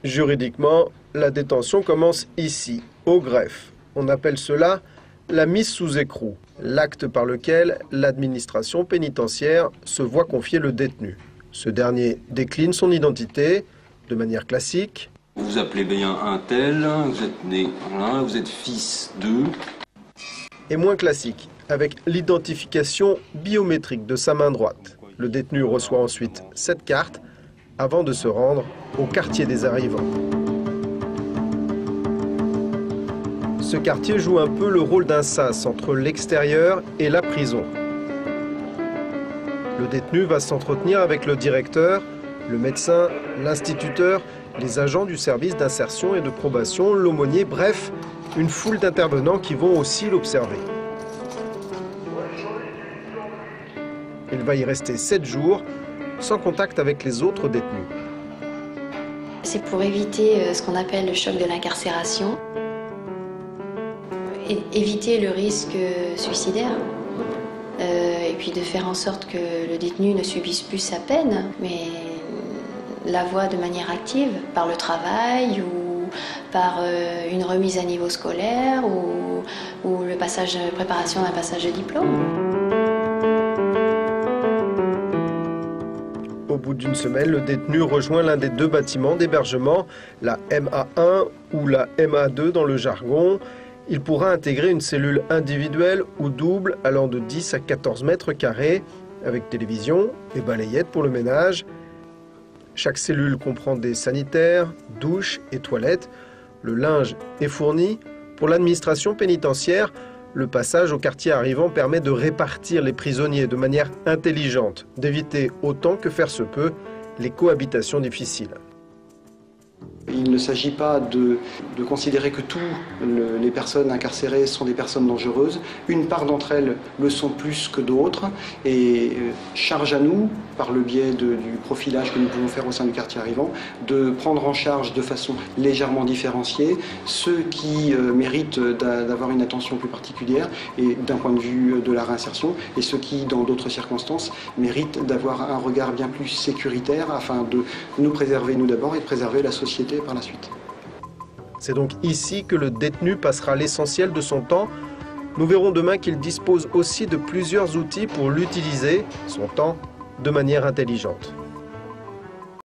Juridiquement, la détention commence ici, au greffe. On appelle cela la mise sous écrou, l'acte par lequel l'administration pénitentiaire se voit confier le détenu. Ce dernier décline son identité de manière classique. Vous vous appelez bien un tel, vous êtes né là, vous êtes fils de... Et moins classique, avec l'identification biométrique de sa main droite. Le détenu reçoit ensuite cette carte avant de se rendre au quartier des arrivants. Ce quartier joue un peu le rôle d'un sas entre l'extérieur et la prison. Le détenu va s'entretenir avec le directeur, le médecin, l'instituteur, les agents du service d'insertion et de probation, l'aumônier, bref, une foule d'intervenants qui vont aussi l'observer. Il va y rester 7 jours, sans contact avec les autres détenus. C'est pour éviter ce qu'on appelle le choc de l'incarcération, et éviter le risque suicidaire, et puis de faire en sorte que le détenu ne subisse plus sa peine, mais la voie de manière active, par le travail ou par une remise à niveau scolaire ou le préparation d'un passage de diplôme. Au bout d'une semaine, le détenu rejoint l'un des 2 bâtiments d'hébergement, la MA1 ou la MA2 dans le jargon. Il pourra intégrer une cellule individuelle ou double allant de 10 à 14 mètres carrés, avec télévision et balayette pour le ménage. Chaque cellule comprend des sanitaires, douches et toilettes. Le linge est fourni. Pour l'administration pénitentiaire, le passage au quartier arrivant permet de répartir les prisonniers de manière intelligente, d'éviter autant que faire se peut les cohabitations difficiles. Il ne s'agit pas de considérer que toutes les personnes incarcérées sont des personnes dangereuses. Une part d'entre elles le sont plus que d'autres. Et charge à nous, par le biais du profilage que nous pouvons faire au sein du quartier arrivant, de prendre en charge de façon légèrement différenciée ceux qui méritent d'avoir une attention plus particulière et d'un point de vue de la réinsertion, et ceux qui, dans d'autres circonstances, méritent d'avoir un regard bien plus sécuritaire afin de nous préserver nous d'abord et de préserver la société par la suite. C'est donc ici que le détenu passera l'essentiel de son temps. Nous verrons demain qu'il dispose aussi de plusieurs outils pour l'utiliser, son temps, de manière intelligente.